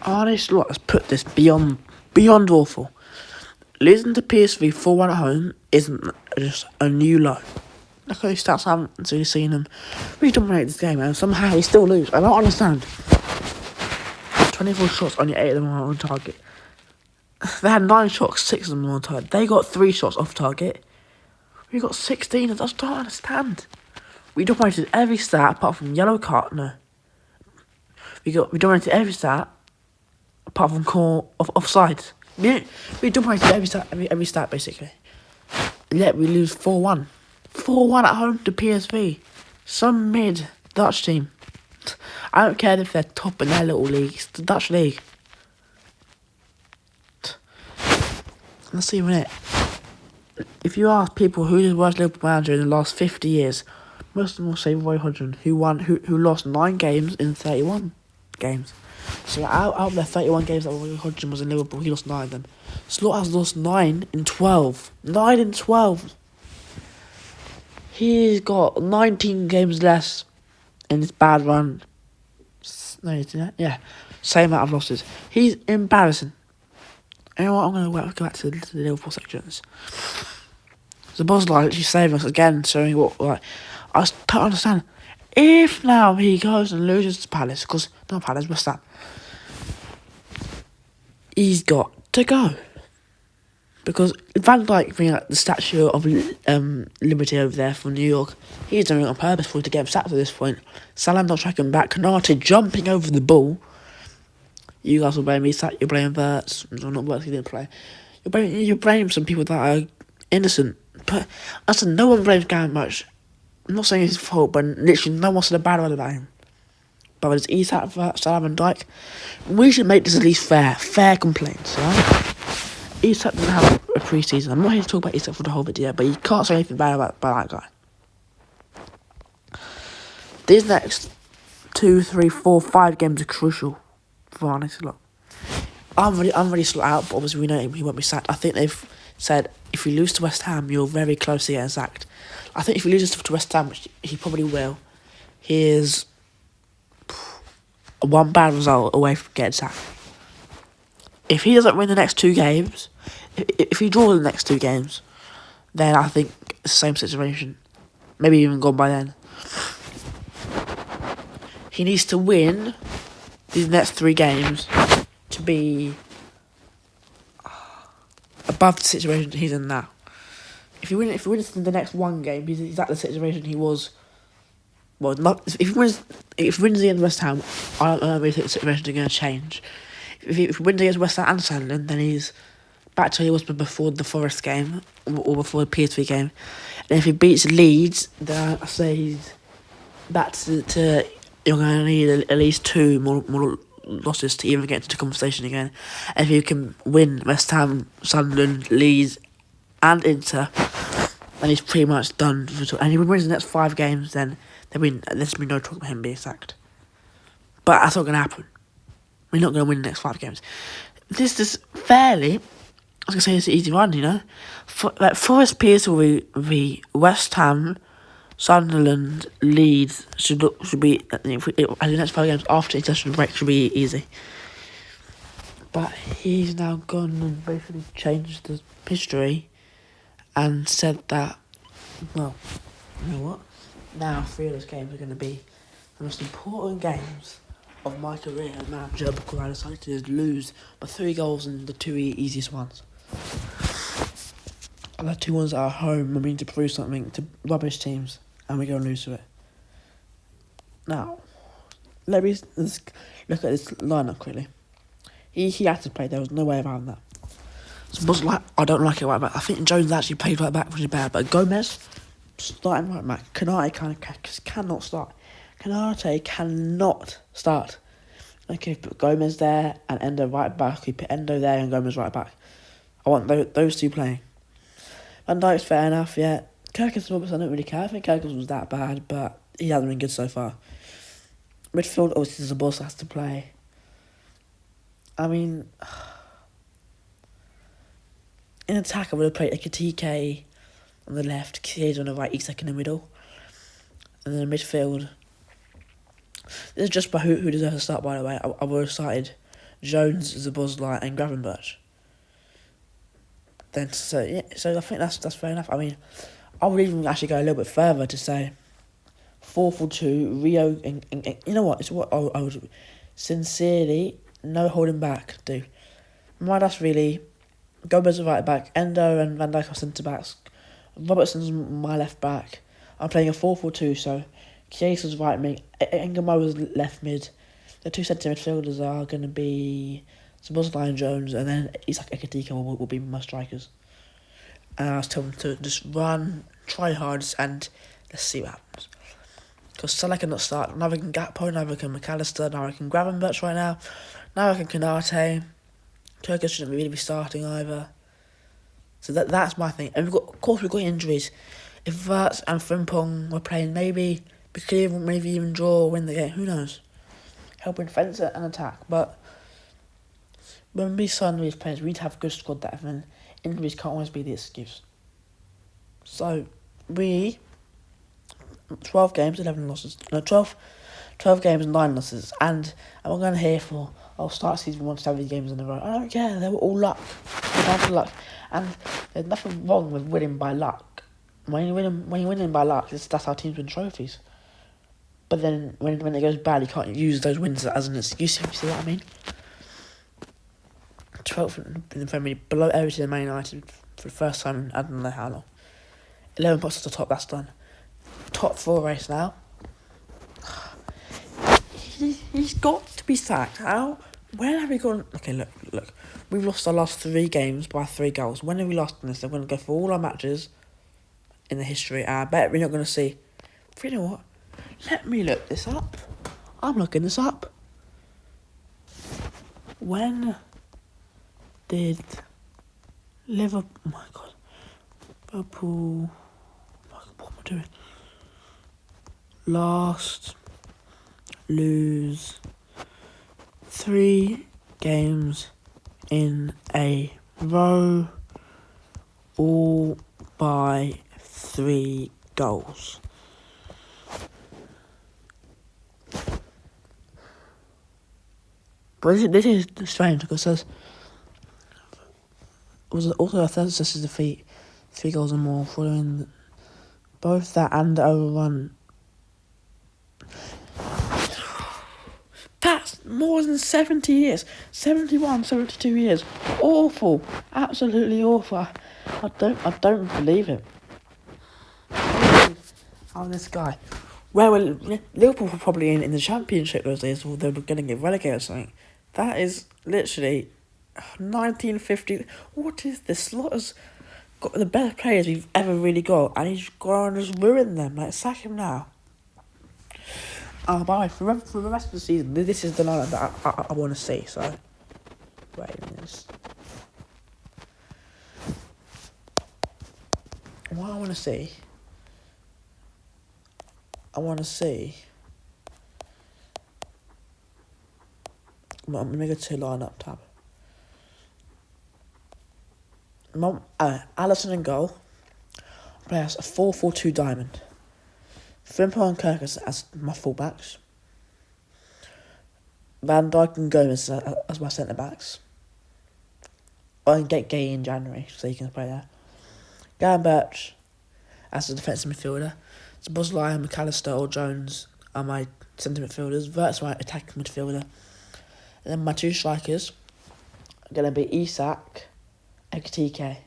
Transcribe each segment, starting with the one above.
Arne Slot has put this beyond awful. Losing to PSV 4-1 at home isn't just a new low. Look at his stats, I haven't really seen him really dominate this game, and somehow he still lose. I don't understand. 24 shots, only 8 of them are on target. They had 9 shots, 6 of them were on target. They got 3 shots off target. We got 16, I just don't understand. We dominated every stat apart from yellow card, no. We dominated every stat apart from offsides. We dominated every stat basically. And yet we lose 4-1. 4-1 at home to PSV. Some mid Dutch team. I don't care if they're top in their little league. It's the Dutch league. Let's see a minute. If you ask people who's the worst Liverpool manager in the last 50 years, most of them will say Roy Hodgson, who lost 9 games in 31 games. So out of the 31 games that Roy Hodgson was in Liverpool, he lost 9 of them. Slot has lost 9 in 12. 9 in 12. He's got 19 games less in this bad run. No, yeah, same amount of losses. He's embarrassing. You know what? I'm going to go back to the Liverpool sections. The boss like literally saving us again, showing what I just don't understand. If now he goes and loses to Palace, because not Palace, what's that? He's got to go. Because Van Dijk being like the statue of Liberty over there from New York, he's doing it on purpose for to get him sacked at this point. Salah not tracking back, Konate jumping over the ball. You guys will blame me, you're blaming Verts, or not Verts, he didn't play. You're blaming some people that are innocent. But I said no one blames Gary much. I'm not saying it's his fault, but literally no one said a bad word about him. But it's Isak, Salah and Dijk. We should make this at least fair complaints, right? Isak doesn't have a pre-season. I'm not here to talk about Isak for the whole video, but you can't say anything bad about that guy. These next 2, 3, 4, 5 games are crucial for Arne Slot. I'm ready Slot out, but obviously we know he won't be sacked. I think they've said if you lose to West Ham, you're very close to getting sacked. I think if he loses to West Ham, which he probably will, he is one bad result away from getting sacked. If he doesn't win the next 2 games, if he draws the next 2 games, then I think it's the same situation. Maybe even gone by then. He needs to win these next 3 games to be above the situation he's in now. If he wins the next 1 game, he's at the situation he was. Well, not if he wins against West Ham, I don't really think the situation is going to change. If he wins against West Ham and Sunderland, then he's back to where he was before the Forest game or before the PSV game. And if he beats Leeds, then I say he's back to you're going to need at least 2 more losses to even get into the conversation again. And if you can win West Ham, Sunderland, Leeds, and Inter, then he's pretty much done. And if he wins the next 5 games, then there's been no talk about him being sacked. But that's not going to happen. We're not going to win the next 5 games. This is fairly, I was going to say it's an easy one, you know. Forest PSV, West Ham, Sunderland, Leeds should be, the next 5 games after international break should be easy. But he's now gone and basically changed the history and said that, well, you know what? Now 3 of those games are going to be the most important games of my career as manager because I decided to lose by 3 goals in the 2 easiest ones. And the 2 ones that are home, I mean to prove something to rubbish teams, and we're going to lose to it. Now, let's look at this lineup quickly. He had to play, there was no way around that. So I don't like it right back. I think Jones actually played right back, which is bad, but Gomez, starting right back. Konate cannot start. Konate cannot start. Okay, put Gomez there and Endo right back. We put Endo there and Gomez right back. I want those 2 playing. Van Dijk's fair enough, yeah. Kirkus, I don't really care. I think Kirkus was that bad, but he hasn't been good so far. Midfield, obviously, there's a boss that has to play. I mean, in attack, I would have played Ekitike on the left, Chiesa on the right, Isak in the middle. And then in midfield, this is just by who deserves to start, by the way. I would have started Jones, Zabozlai, and Gravenberch. Then so I think that's fair enough. I mean, I would even actually go a little bit further to say 4-4-2, Rio, and you know what? It's what I would sincerely, no holding back, do. That's really Gomez right back, Endo and Van Dijk are centre backs, Robertson's my left back. I'm playing a 4-4-2, so Chiesa's right mid, Engamo's left mid. The two centre midfielders are going to be Szoboszlai and Jones, and then Isak Ekitike will be my strikers. And I was telling them to just run, try hard, and let's see what happens. Because Salah cannot start. Now I can Gakpo, now I can McAllister, now I can Gravenberch right now I can Konate. Turkish shouldn't really be starting either. So that's my thing. And of course we've got injuries. If Verts and Frimpong were playing, maybe we could maybe even draw or win the game. Who knows? Helping defence and attack. But when we sign these players, we need to have good squad depth, and injuries can't always be the excuse. So 12 games, 11 losses. No, 12 games, 9 losses. And I'm going to hear for, start season 1 70 games in a row. I don't care, they were all luck. They're down to luck. And there's nothing wrong with winning by luck. When you're winning by luck, that's how teams win trophies. But then when it goes bad, you can't use those wins as an excuse, if you see what I mean. 12th in the Premier League, below Everton and Man United for the first time in I don't know how long. 11 points at the top, that's done. Top 4 race now. He's got to be sacked. How? When have we gone? Okay, look. We've lost our last 3 games by 3 goals. When have we lost in this? I'm going to go for all our matches in the history. I bet we're not going to see. But you know what? Let me look this up. I'm looking this up. When did Liverpool... Oh my God. Liverpool... What am I doing? Last lose 3 games in a row, all by 3 goals. But this is strange because it says it was also a third assist defeat, 3 goals or more following both that and the overrun. That's more than 70 years. 71, 72 years. Awful. Absolutely awful. I don't believe it. Oh, this guy. Well, Liverpool were probably in the Championship those days, or they were going to get relegated or something. That is literally 1950. What is this? Slaughter's got the best players we've ever really got, and he's gone and just ruined them. Like, sack him now. Oh, by the way, for the rest of the season, this is the lineup that I want to see, so... Wait a minute. What I want to see... I'm going to make a 2 lineup tab. Alisson in goal. Play as a 4-4-2 diamond. Frimpong and Kirk as my fullbacks. Van Dijk and Gomez as my centre backs. I can get Gay in January, so you can play there. Gravenberch as a defensive midfielder. Szoboszlai and McAllister or Jones are my centre midfielders. Verts my attacking midfielder. And then my 2 strikers are going to be Isak and Ekitike.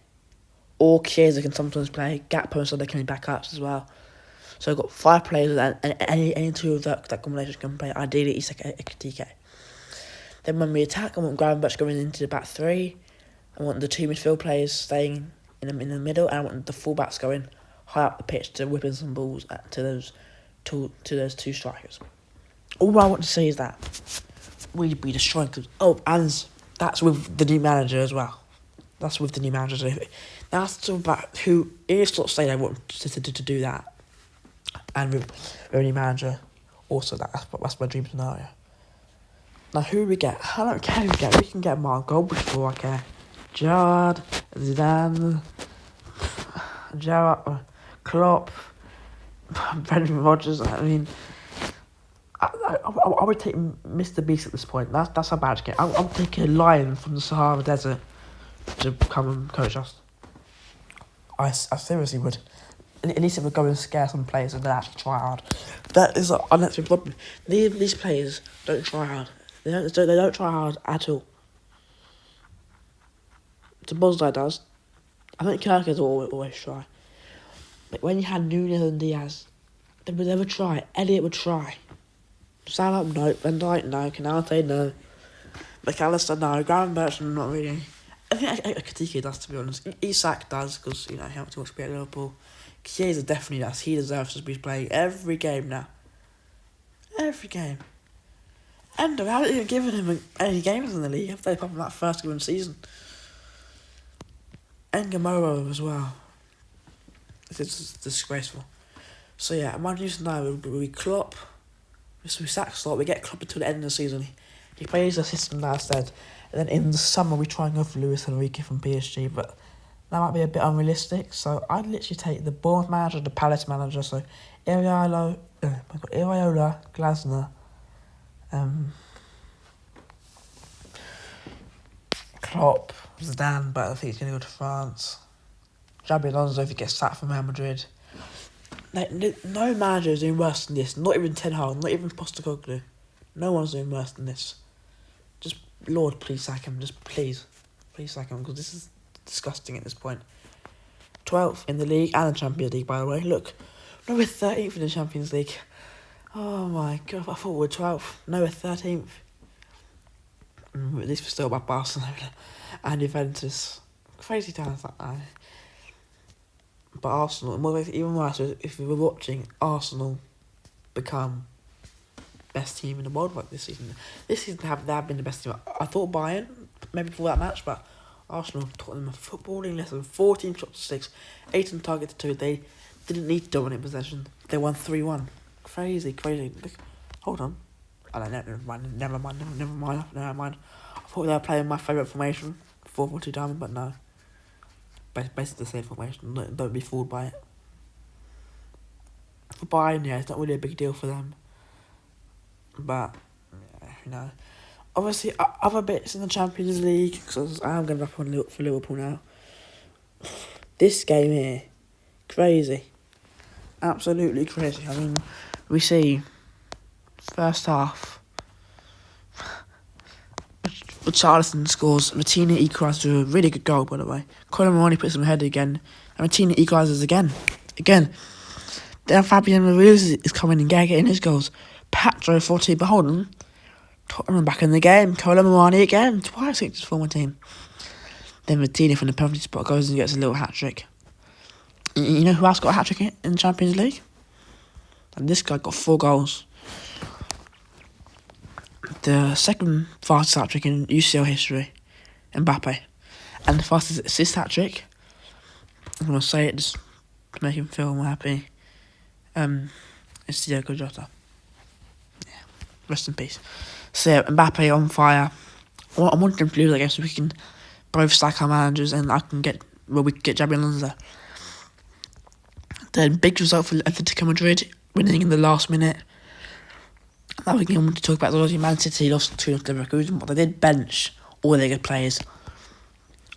Or Chiesa can sometimes play. Gakpo, so they can be backups as well. So I've got 5 players, and any 2 of that combination can play. Ideally, Isak and Ekitike. Then when we attack, I want Gravenberch going into the back 3. I want the 2 midfield players staying in the middle, and I want the fullbacks going high up the pitch to whipping some balls to those 2 strikers. All I want to see is that we'd be destroying. And that's with the new manager as well. That's with the new manager. That's about who is sort of saying I want to do that. And with the new manager, also that's my dream scenario. Now who we get? I don't care who we get. We can get Mark Goldbush for I care. Gerrard, Zidane, Klopp, Brendan Rodgers. I mean, I would take Mr. Beast at this point. That's how bad it gets. I'm taking a lion from the Sahara Desert to come and coach us. I seriously would. At least it would go and scare some players and they actually try hard. That is an unacceptable problem. These players don't try hard. They don't try hard at all. Bosley does. I think Kirkers always try. But when you had Nunez and Diaz, they would never try. Elliot would try. Salah, no. Van Dijk, no. Canate, no. McAllister, no. Graham Bertrand, not really. I think Katiki does, to be honest. Isak does, because, he helped too much to be at Liverpool. Chiesa definitely does. He deserves to be playing every game now. Every game. And I haven't even given him any games in the league, have they, apart from that first given season? And Gamoro as well. It's disgraceful. So yeah, my news now will be Klopp. We sack Klopp, we get Klopp until the end of the season. He plays the system now instead. And then in the summer we try and go for Luis Enrique from PSG, but that might be a bit unrealistic. So I'd literally take the Bournemouth manager, the Palace manager, so Iriola, Glasner, Klopp, Zidane, but I think he's going to go to France. Xabi Alonso if he gets sacked from Real Madrid. No manager is doing worse than this. Not even Ten Hag, not even Postecoglou. No one's doing worse than this. Just, Lord, please sack him. Just please sack him, because this is disgusting at this point. 12th in the league and the Champions League, by the way. Look, no, we're 13th in the Champions League. Oh my God, I thought we were 12th. No, we're 13th. At least we're still by Barcelona and Juventus. Crazy times like that. But Arsenal, even worse, if we were watching Arsenal become best team in the world like this season. This season they have been the best team. I thought Bayern, maybe before that match, but Arsenal taught them a footballing lesson. 14 shots to 6, 8 on target to 2. They didn't need to dominate possession. They won 3-1. Crazy. Look, hold on. Never mind. I thought they were playing my favourite formation, 4-4-2 diamond, but no. Basically the same formation. Don't be fooled by it. For Bayern, yeah, it's not really a big deal for them. But, obviously other bits in the Champions League, because I am going to wrap on for Liverpool now. This game here, crazy. Absolutely crazy. I mean, we see first half, Richarlison scores, Matina equalises to a really good goal, by the way. Colin Moroni puts him ahead again, and Matina equalises again. Then Fabian Ruiz is coming and getting his goals. Patro 40, but hold on. Tottenham back in the game. Colin Moroni again, twice against his former team. Then Matina from the penalty spot goes and gets a little hat-trick. You know who else got a hat-trick in the Champions League? And this guy got 4 goals. The second fastest hat-trick in UCL history, Mbappe. And the fastest assist hat-trick, I'm going to say it just to make him feel more happy, it's Diego Jota. Yeah, rest in peace. So yeah, Mbappe on fire. I want them to lose, I guess, so we can both sack our managers and we can get Xabi Alonso. Then big result for Atletico Madrid, winning in the last minute. Another game I want to talk about is Man City lost 2-0 to Leverkusen, but they did bench all their good players.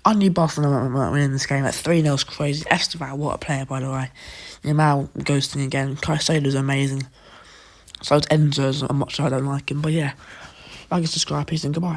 I knew Barcelona might win this game. 3-0 is crazy. Estavao, what a player, by the way. Yamal ghosting again. Caicedo's amazing. So it's Enzo's, I'm not sure I don't like him, but yeah. Like and subscribe, peace and goodbye.